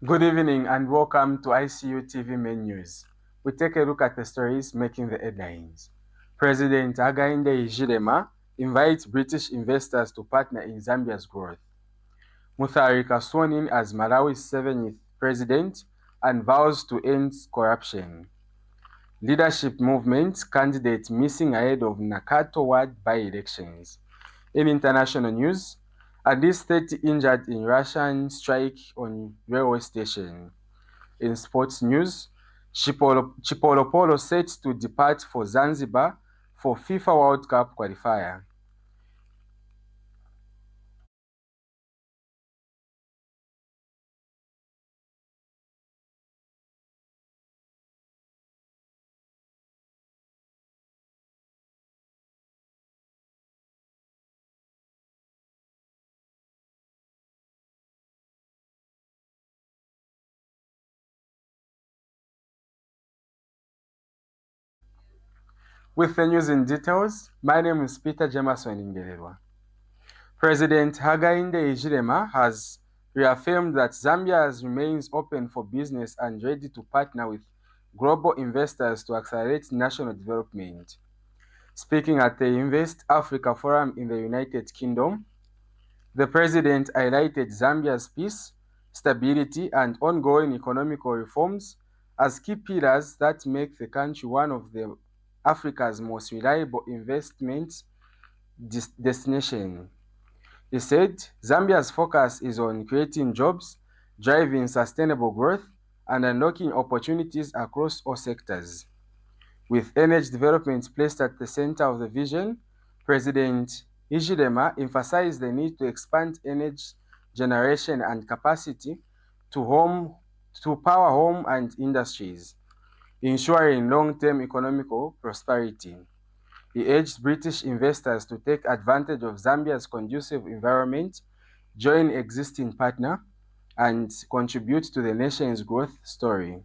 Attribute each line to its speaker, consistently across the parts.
Speaker 1: Good evening and welcome to Icutv main news. We take a look at the stories making the headlines. President Hakainde Hichilema invites British investors to partner in Zambia's growth. Mutharika sworn in as Malawi's 7th president and vows to end corruption. Leadership movement candidate missing ahead of Nakato ward by-elections. In international news, at least 30 injured in Russian strike on railway station. In sports news, Chipolopolo set to depart for Zanzibar for FIFA World Cup qualifier. With the news in details, my name is Peter Jamerson Ingelelwa. President Hakainde Hichilema has reaffirmed that Zambia remains open for business and ready to partner with global investors to accelerate national development. Speaking at the Invest Africa Forum in the United Kingdom, the president highlighted Zambia's peace, stability, and ongoing economic reforms as key pillars that make the country one of Africa's most reliable investment destinations. He said Zambia's focus is on creating jobs, driving sustainable growth, and unlocking opportunities across all sectors. With energy development placed at the center of the vision, President Hichilema emphasized the need to expand energy generation and capacity to power home and industries, ensuring long-term economic prosperity. He urged British investors to take advantage of Zambia's conducive environment, join existing partners, and contribute to the nation's growth story.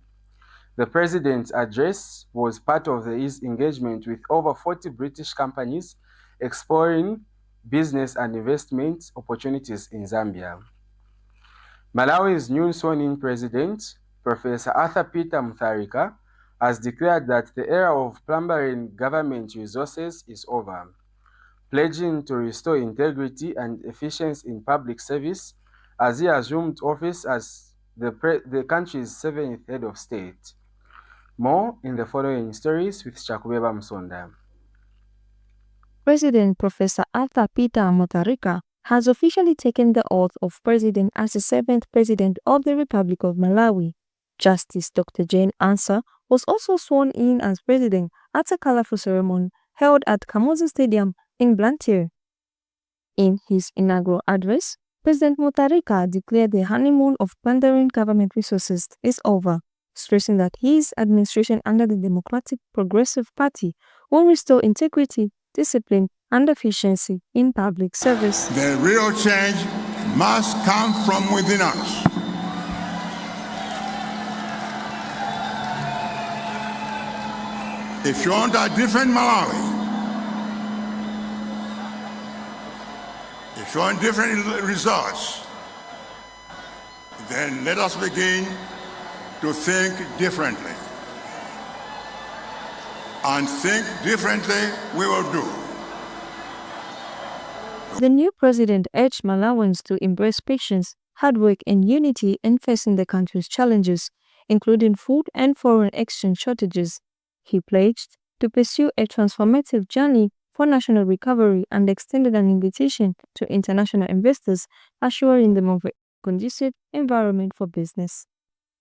Speaker 1: The president's address was part of his engagement with over 40 British companies exploring business and investment opportunities in Zambia. Malawi's new sworn-in president, Professor Arthur Peter Mutharika, has declared that the era of plundering government resources is over, pledging to restore integrity and efficiency in public service as he assumed office as the country's 7th head of state. More in the following stories with Chakubeba Msonda.
Speaker 2: President Professor Arthur Peter Mutharika has officially taken the oath of president as the 7th president of the Republic of Malawi. Justice Dr. Jane Ansah was also sworn in as president at a colorful ceremony held at Kamuzu Stadium in Blantyre. In his inaugural address, President Mutharika declared the honeymoon of plundering government resources is over, stressing that his administration under the Democratic Progressive Party will restore integrity, discipline, and efficiency in public service.
Speaker 3: The real change must come from within us. If you want a different Malawi, if you want different results, then let us begin to think differently. And think differently we will do.
Speaker 2: The new president urged Malawians to embrace patience, hard work, and unity in facing the country's challenges, including food and foreign exchange shortages. He pledged to pursue a transformative journey for national recovery and extended an invitation to international investors, assuring them of a conducive environment for business.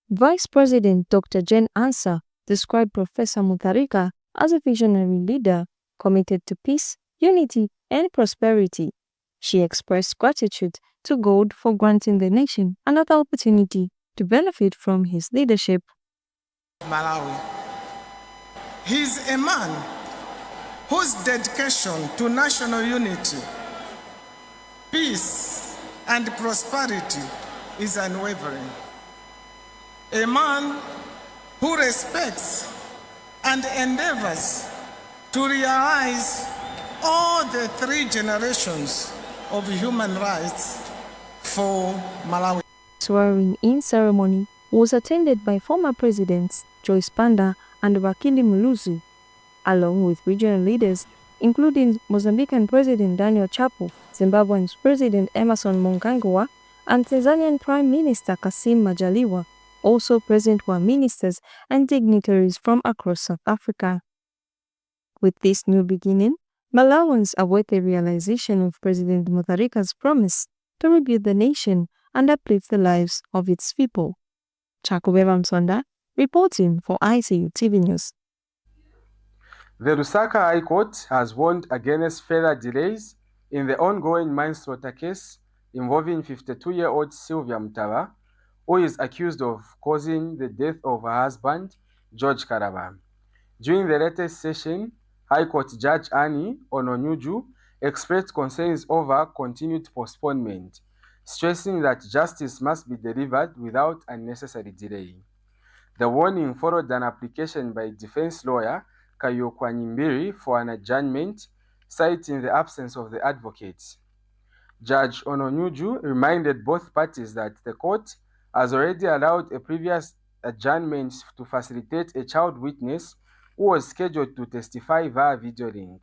Speaker 2: Vice President Dr. Jane Ansah described Professor Mutharika as a visionary leader committed to peace, unity, and prosperity. She expressed gratitude to God for granting the nation another opportunity to benefit from his leadership.
Speaker 4: Malawi. He's a man whose dedication to national unity, peace, and prosperity is unwavering. A man who respects and endeavors to realize all the 3 generations of human rights for Malawi.
Speaker 2: swearing-in ceremony was attended by former presidents Joyce Banda and Wakili Muluzu, along with regional leaders including Mozambican President Daniel Chapo, Zimbabwean President Emerson Mnangagwa, and Tanzanian Prime Minister Kassim Majaliwa. Also present were ministers and dignitaries from across South Africa. With this new beginning, Malawans await the realization of President Mutharika's promise to rebuild the nation and uplift the lives of its people. Chakubeva Msonda, reporting for Icutv News.
Speaker 1: The Lusaka High Court has warned against further delays in the ongoing manslaughter case involving 52-year-old Sylvia Mutaba, who is accused of causing the death of her husband, George Karaba. During the latest session, High Court Judge Annie Ononyuju expressed concerns over continued postponement, stressing that justice must be delivered without unnecessary delay. The warning followed an application by defense lawyer Kayokwa Nyimbiri for an adjournment, citing the absence of the advocates. Judge Ononyuju reminded both parties that the court has already allowed a previous adjournment to facilitate a child witness who was scheduled to testify via video link.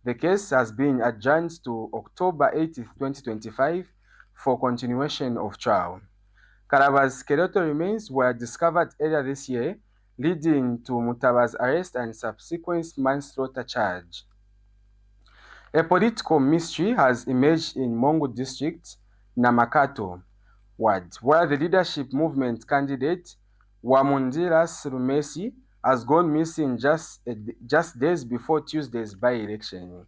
Speaker 1: The case has been adjourned to October 8, 2025 for continuation of trial. Karaba's skeletal remains were discovered earlier this year, leading to Mutaba's arrest and subsequent manslaughter charge. A political mystery has emerged in Mongu District, Nakato ward, where the leadership movement candidate Wamundira Sylvia has gone missing just days before Tuesday's by-election.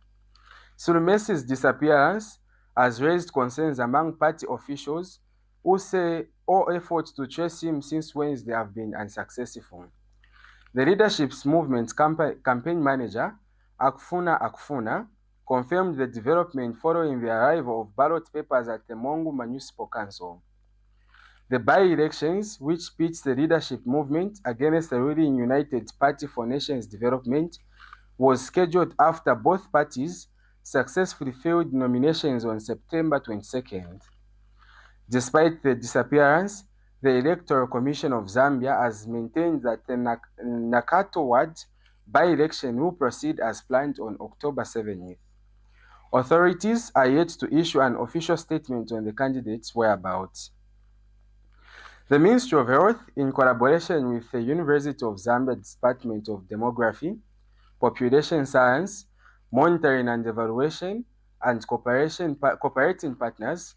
Speaker 1: Sylvia's disappearance has raised concerns among party officials who say all efforts to trace him since Wednesday have been unsuccessful. The leadership's movement campaign manager, Akfuna, confirmed the development following the arrival of ballot papers at the Mongu Municipal Council. The by-elections, which pits the leadership movement against the ruling United Party for Nations Development, was scheduled after both parties successfully failed nominations on September 22nd. Despite the disappearance, the Electoral Commission of Zambia has maintained that the Nakato ward by-election will proceed as planned on October 7th. Authorities are yet to issue an official statement on the candidates' whereabouts. The Ministry of Health, in collaboration with the University of Zambia Department of Demography, Population Science, Monitoring and Evaluation, and Cooperating Partners,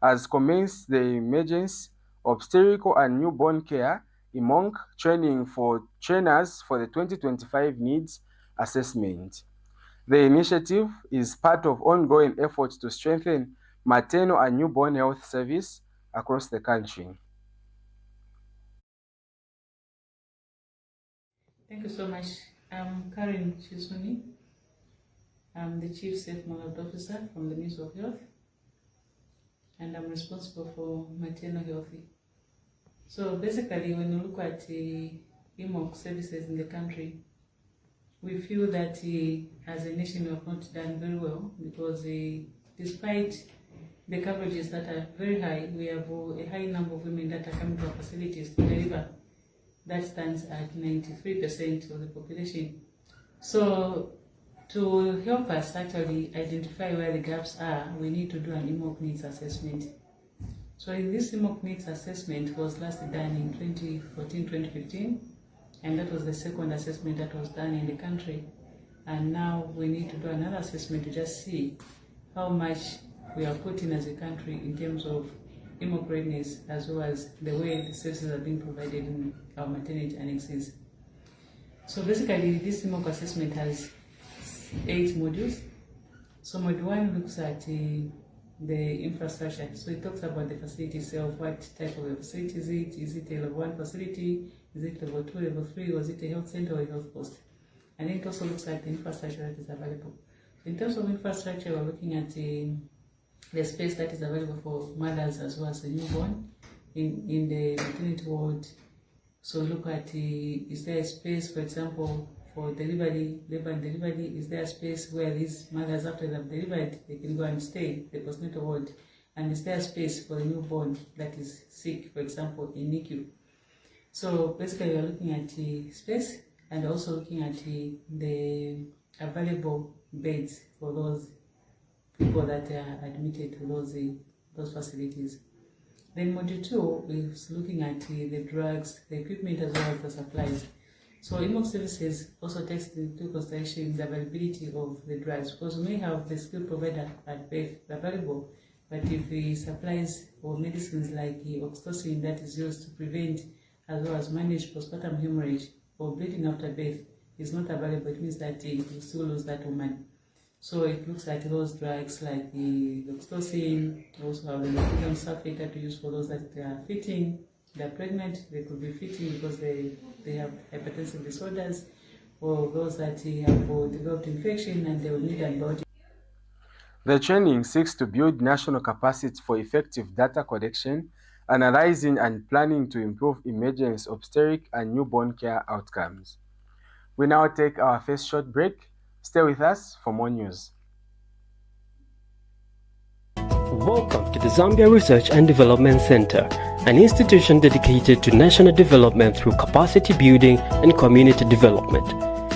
Speaker 1: has commenced the emergency obstetrical and newborn care (EMONC) training for trainers for the 2025 needs assessment. The initiative is part of ongoing efforts to strengthen maternal and newborn health service across the country.
Speaker 5: Thank you so much. I'm Karen Chisuni. I'm the Chief Safe Monitoring Officer from the Ministry of Health, and I'm responsible for maternal health. So basically, when you look at EMOC services in the country, we feel that as a nation we have not done very well, because despite the coverages that are very high, we have a high number of women that are coming to our facilities to deliver. That stands at 93% of the population. So to help us actually identify where the gaps are, we need to do an EMOC needs assessment. So in this EMOC needs assessment was last done in 2014-2015, and that was the second assessment that was done in the country. And now we need to do another assessment to just see how much we are putting as a country in terms of EMOC readiness, as well as the way the services are being provided in our maternity annexes. So basically, this EMOC assessment has 8 modules. So module 1 looks at the infrastructure. So it talks about the facility itself. What type of a facility is it? Is it a level 1 facility? Is it level 2, level 3, or is it a health center or a health post? And then it also looks at the infrastructure that is available. In terms of infrastructure, we're looking at the space that is available for mothers as well as the newborn in the maternity ward. So look at is there a space, for example, for delivery, labor and delivery? Is there a space where these mothers, after they have delivered, they can go and stay, the postnatal ward? and is there space for a newborn that is sick, for example, in NICU? So basically, we are looking at the space and also looking at the available beds for those people that are admitted to those facilities. Then module 2 is looking at the drugs, the equipment, as well as the supplies. So IMOC services also takes into consideration the availability of the drugs, because we may have the skill provider at birth available, but if the supplies or medicines like the oxytocin that is used to prevent as well as manage postpartum hemorrhage or bleeding after birth is not available, it means that you still lose that woman. So it looks like those drugs like the oxytocin, also have the magnesium sulfate that we use for those that are fitting, they're pregnant, they could be fitting because they have hypertensive disorders, or those that have developed infection and they will need antibiotics.
Speaker 1: The training seeks to build national capacity for effective data collection, analyzing and planning to improve emergency obstetric and newborn care outcomes. We now take our first short break. Stay with us for more news.
Speaker 6: Welcome to the Zambia Research and Development Center, an institution dedicated to national development through capacity building and community development.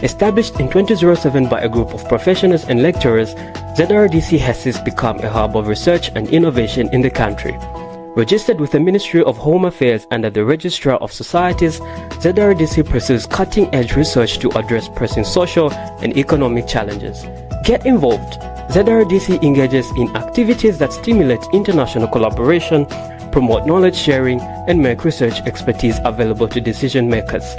Speaker 6: Established in 2007 by a group of professionals and lecturers, ZRDC has since become a hub of research and innovation in the country. Registered with the Ministry of Home Affairs under the Registrar of Societies, ZRDC pursues cutting-edge research to address pressing social and economic challenges. Get involved. ZRDC engages in activities that stimulate international collaboration, promote knowledge sharing, and make research expertise available to decision makers.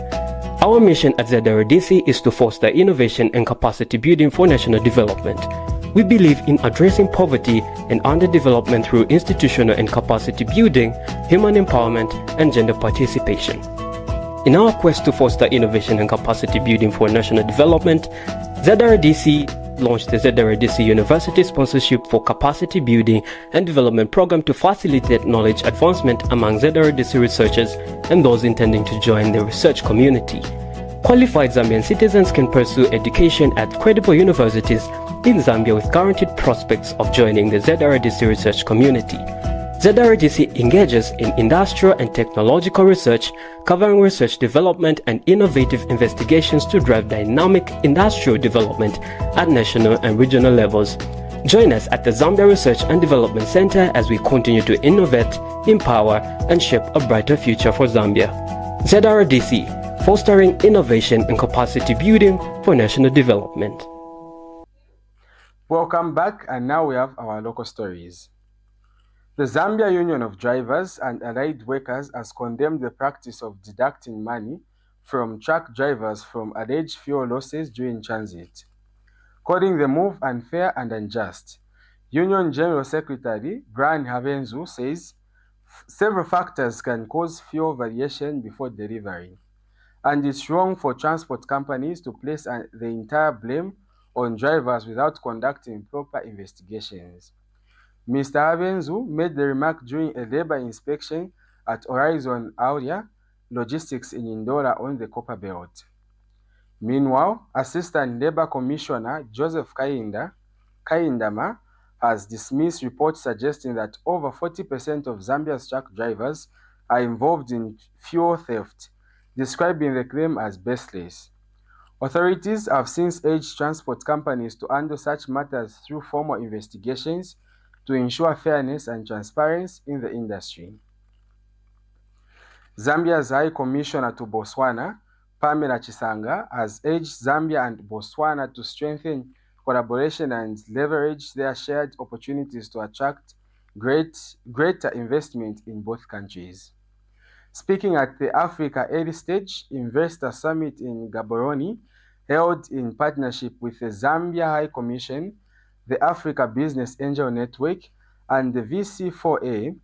Speaker 6: Our mission at ZRDC is to foster innovation and capacity building for national development. We believe in addressing poverty and underdevelopment through institutional and capacity building, human empowerment, and gender participation. In our quest to foster innovation and capacity building for national development, ZRDC launched the ZRDC University Sponsorship for Capacity Building and Development Program to facilitate knowledge advancement among ZRDC researchers and those intending to join the research community. Qualified Zambian citizens can pursue education at credible universities in Zambia with guaranteed prospects of joining the ZRDC research community. ZRDC engages in industrial and technological research, covering research development and innovative investigations to drive dynamic industrial development at national and regional levels. Join us at the Zambia Research and Development Center as we continue to innovate, empower, and shape a brighter future for Zambia. ZRDC, fostering innovation and capacity building for national development.
Speaker 1: Welcome back, and now we have our local stories. The Zambia Union of Drivers and Allied Workers has condemned the practice of deducting money from truck drivers from alleged fuel losses during transit, calling the move unfair and unjust. Union General Secretary Brian Havenzu says several factors can cause fuel variation before delivery, and it's wrong for transport companies to place the entire blame on drivers without conducting proper investigations. Mr. Havenzu made the remark during a labor inspection at Horizon Aurea Logistics in Indola on the Copper Belt. Meanwhile, Assistant Labor Commissioner Joseph Kayindama has dismissed reports suggesting that over 40% of Zambia's truck drivers are involved in fuel theft, describing the claim as baseless. Authorities have since urged transport companies to handle such matters through formal investigations to ensure fairness and transparency in the industry. Zambia's High Commissioner to Botswana, Pamela Chisanga, has urged Zambia and Botswana to strengthen collaboration and leverage their shared opportunities to attract greater investment in both countries. Speaking at the Africa Early Stage Investor Summit in Gaborone, held in partnership with the Zambia High Commission, the Africa Business Angel Network, and the VC4A,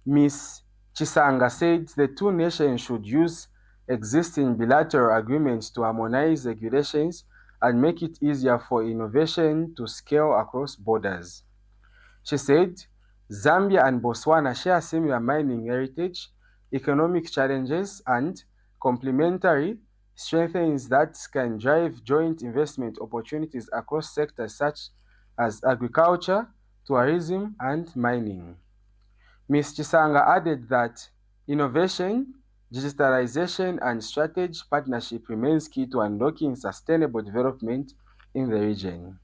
Speaker 1: Ms. Chisanga said the two nations should use existing bilateral agreements to harmonize regulations and make it easier for innovation to scale across borders. She said Zambia and Botswana share similar mining heritage, economic challenges, and complementary strengths that can drive joint investment opportunities across sectors such as agriculture, tourism, and mining. Ms. Chisanga added that innovation, digitalization, and strategic partnership remains key to unlocking sustainable development in the region.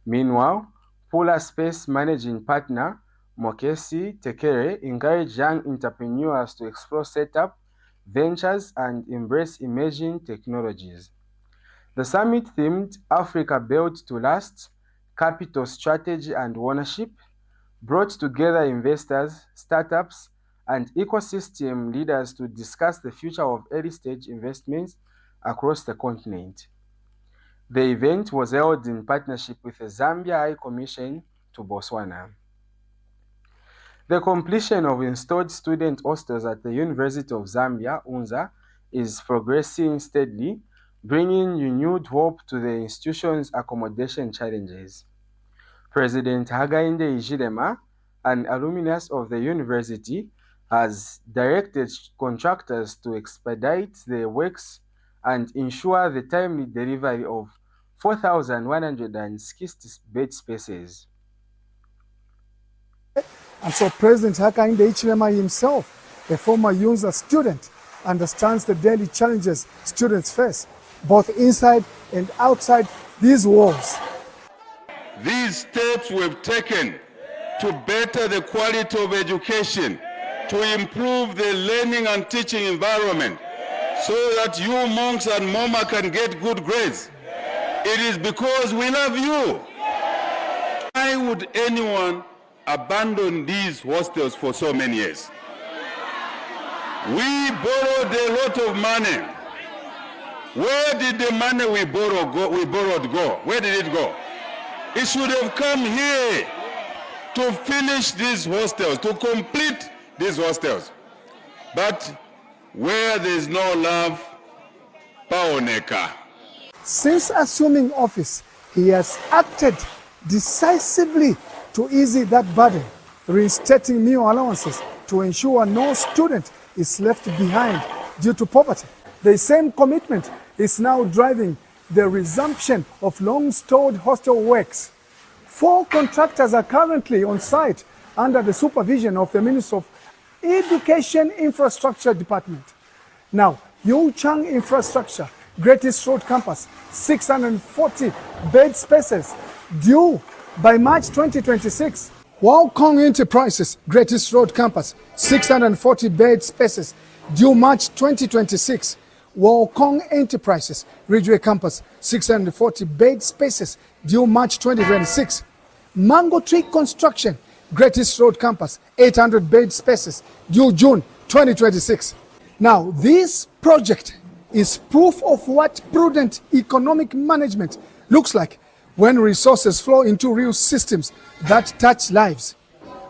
Speaker 1: Meanwhile, Pula Space Managing Partner Mokesi Tekere encouraged young entrepreneurs to explore setup, ventures, and embrace emerging technologies. The summit themed Africa Built to Last, Capital Strategy and Ownership brought together investors, startups, and ecosystem leaders to discuss the future of early-stage investments across the continent. The event was held in partnership with the Zambia High Commission to Botswana. The completion of installed student hostels at the University of Zambia, UNZA, is progressing steadily, bringing renewed hope to the institution's accommodation challenges. President Hakainde Hichilema, an alumnus of the university, has directed contractors to expedite the works and ensure the timely delivery of 4,160 bed spaces.
Speaker 7: And so President Hakainde Hichilema himself, a former UNZA student, understands the daily challenges students face, both inside and outside these walls.
Speaker 3: These steps we've taken to better the quality of education, to improve the learning and teaching environment, so that you monks and mama can get good grades. It is because we love you. Why would anyone abandon these hostels for so many years? We borrowed a lot of money. Where did the money we borrowed go? Where did it go? It should have come here to finish these hostels, to complete these hostels. But where there is no love, paoneka.
Speaker 7: Since assuming office, he has acted decisively to ease that burden, reinstating meal allowances to ensure no student is left behind due to poverty. The same commitment is now driving the resumption of long-stalled hostel works. 4 contractors are currently on site under the supervision of the Ministry of Education Infrastructure Department. Now, Yuchang Infrastructure, Greatest Road Campus, 640 bed spaces due by March 2026. Walcong Enterprises, Greatest Road Campus, 640 bed spaces due March 2026. Walcong Enterprises, Ridgeway Campus, 640 bed spaces due March 2026. Mango Tree Construction, Greatest Road Campus, 800 bed spaces due June 2026. Now, this project is proof of what prudent economic management looks like when resources flow into real systems that touch lives.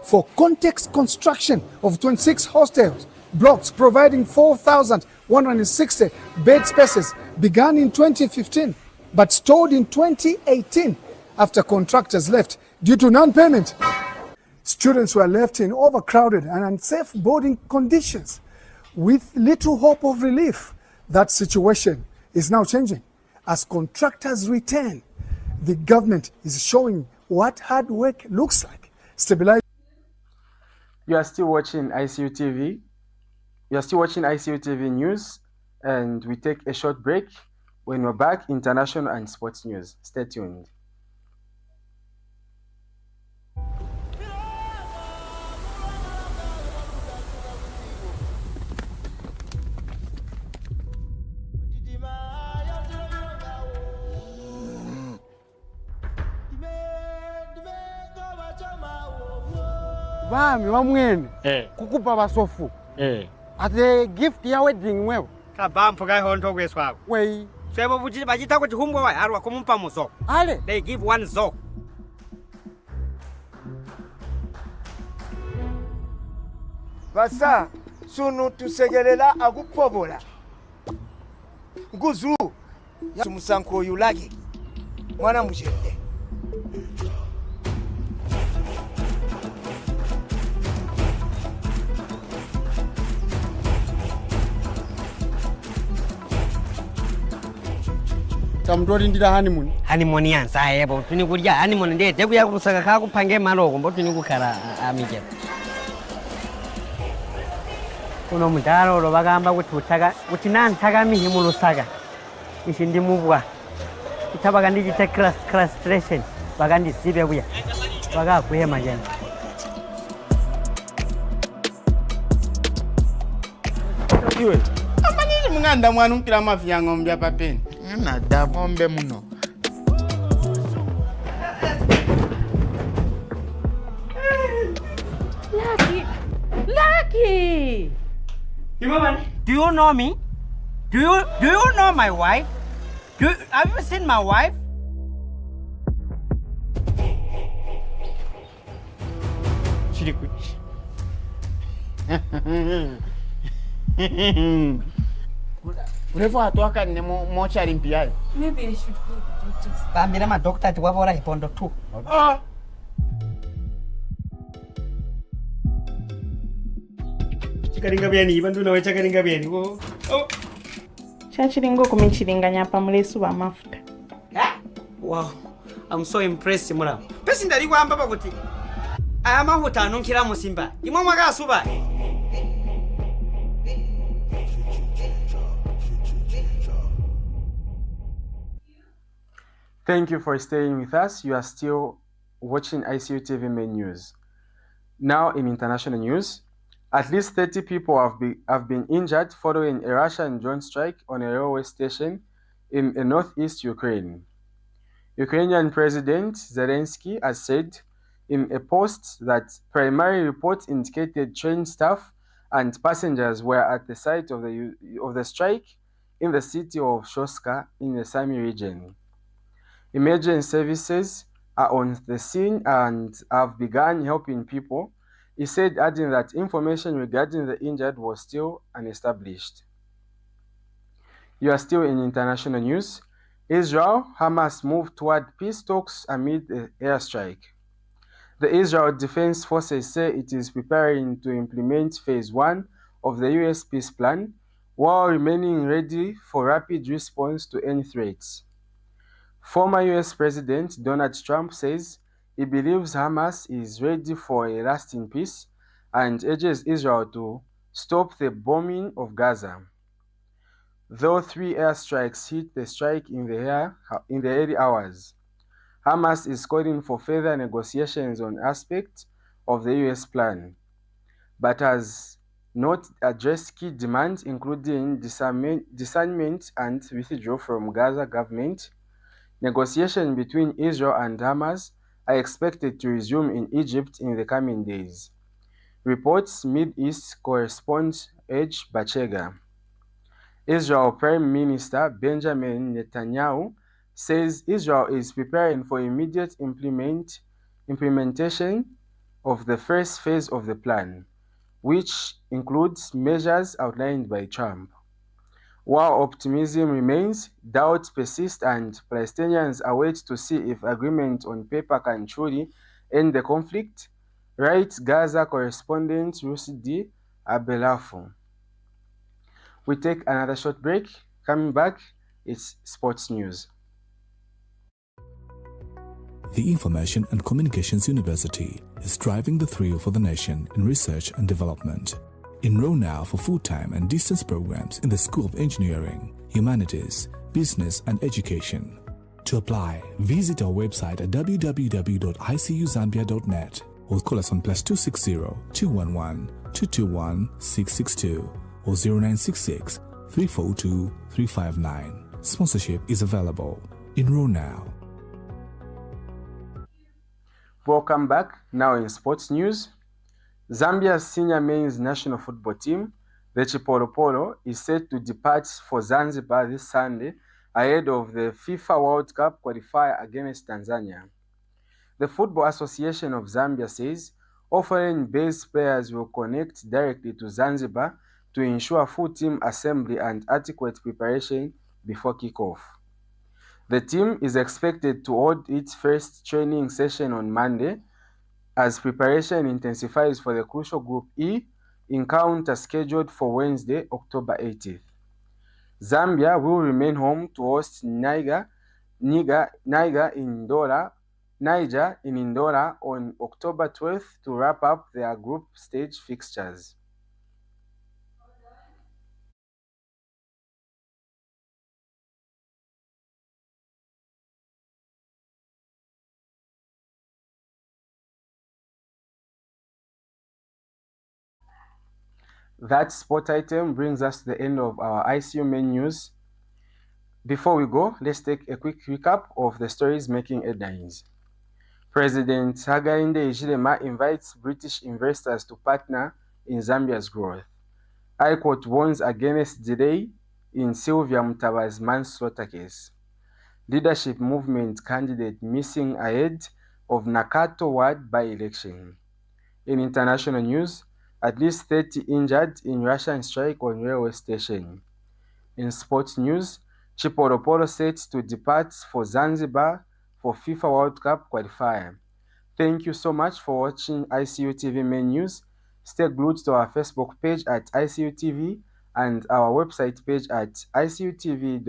Speaker 7: For context, construction of 26 hostels blocks providing 4,160 bed spaces began in 2015 but stalled in 2018 after contractors left due to non-payment. Students were left in overcrowded and unsafe boarding conditions with little hope of relief. That situation is now changing. As contractors return, the government is showing what hard work looks like.
Speaker 1: You are still watching Icutv. You are still watching Icutv news, and we take a short break. When we're back, international and sports news. Stay tuned.
Speaker 8: Bami wamwene kukupa basofu ate gift ya wedding wewe
Speaker 9: kabampo kai honto kweswako
Speaker 8: wei
Speaker 9: sebo bujiti bajita kuti humbwa wa arwa kumumpa muzo
Speaker 8: ale
Speaker 9: they give one zo
Speaker 8: basa sunu tusegelela akupobola nguzu ya musanko yulage mwana mujende
Speaker 10: Samtorindira honeymoon.
Speaker 9: Honeymoon yansa yebo tuni kulya honeymoon ndete kuya kusaka ka kupange maloko mbo tuni kukhala amike. Kuno mudaro lo bagamba kuti utaka kuti nantaka mihimu lusaka. Ishi ndimubwa. Itabaga ndijite class bagandi sibe kuya. Baga kuhema jana.
Speaker 10: Iwe. Amanini munganda mwana umpira mafia ng'ombe papeni.
Speaker 11: Nada ng'ombe muno.
Speaker 9: Lucky. Do you know me? Do you know my wife? Have you seen my wife?
Speaker 10: Chiriku. Urefu atoka ne mochari mpia.
Speaker 5: Maybe I should go to the doctors.
Speaker 9: Bambira ma doctor tiwabora hipondo tu.
Speaker 10: Ah.
Speaker 9: Chikaringa byani bandu nawe chakaringa byani wo. Oh.
Speaker 5: Chachiringo kumichiringanya pamulesu wa mafuta.
Speaker 9: Wow. I'm so impressed mura. Pesi ndari kwamba bakuti. Aya mahuta anunkira musimba. Imwe mwakasuba.
Speaker 1: Thank you for staying with us. You are still watching Icutv main news. Now in international news, at least 30 people have been injured following a Russian drone strike on a railway station in northeast Ukraine. Ukrainian President Zelensky has said in a post that primary reports indicated train staff and passengers were at the site of the strike in the city of Shoska in the Sami region. Emergency services are on the scene and have begun helping people, he said, adding that information regarding the injured was still unestablished. You are still in international news. Israel, Hamas moved toward peace talks amid the airstrike. The Israel Defense Forces say it is preparing to implement phase 1 of the US peace plan while remaining ready for rapid response to any threats. Former US President Donald Trump says he believes Hamas is ready for a lasting peace and urges Israel to stop the bombing of Gaza. Though 3 airstrikes hit the strike in the early hours, Hamas is calling for further negotiations on aspects of the US plan, but has not addressed key demands including disarmament and withdrawal from Gaza government. Negotiations between Israel and Hamas are expected to resume in Egypt in the coming days, reports Mideast correspondent H. Bachega. Israel Prime Minister Benjamin Netanyahu says Israel is preparing for immediate implementation of the first phase of the plan, which includes measures outlined by Trump. While optimism remains, doubts persist and Palestinians await to see if agreement on paper can truly end the conflict, writes Gaza correspondent Rusdi Abelafu. We take another short break. Coming back, it's sports news.
Speaker 12: The Information and Communications University is driving the thrill for the nation in research and development. Enroll now for full-time and distance programs in the School of Engineering, Humanities, Business and Education. To apply, visit our website at www.icuzambia.net or call us on +260 211 221 662 or 0966 342 359. Sponsorship is available. Enroll now.
Speaker 1: Welcome back. Now in sports news. Zambia's senior men's national football team, the Chipolopolo, is set to depart for Zanzibar this Sunday ahead of the FIFA World Cup qualifier against Tanzania. The Football Association of Zambia says all foreign-based players will connect directly to Zanzibar to ensure full team assembly and adequate preparation before kickoff. The team is expected to hold its first training session on Monday as preparation intensifies for the crucial Group E encounter scheduled for Wednesday, October 18th. Zambia will remain home to host Niger Niger in Ndola on October 12th to wrap up their group stage fixtures. That sport item brings us to the end of our ICU main news. Before we go, let's take a quick recap of the stories making headlines. President Hakainde Hichilema invites British investors to partner in Zambia's growth. High Court warns against delay in Sylvia Mutaba's manslaughter case. Leadership movement candidate missing ahead of Nakato ward by-election. In international news, at least 30 injured in Russian strike on railway station. In sports news, Chipolopolo set to depart for Zanzibar for FIFA World Cup qualifier. Thank you so much for watching Icutv main news. Stay glued to our Facebook page at Icutv and our website page at icutv.zm.com.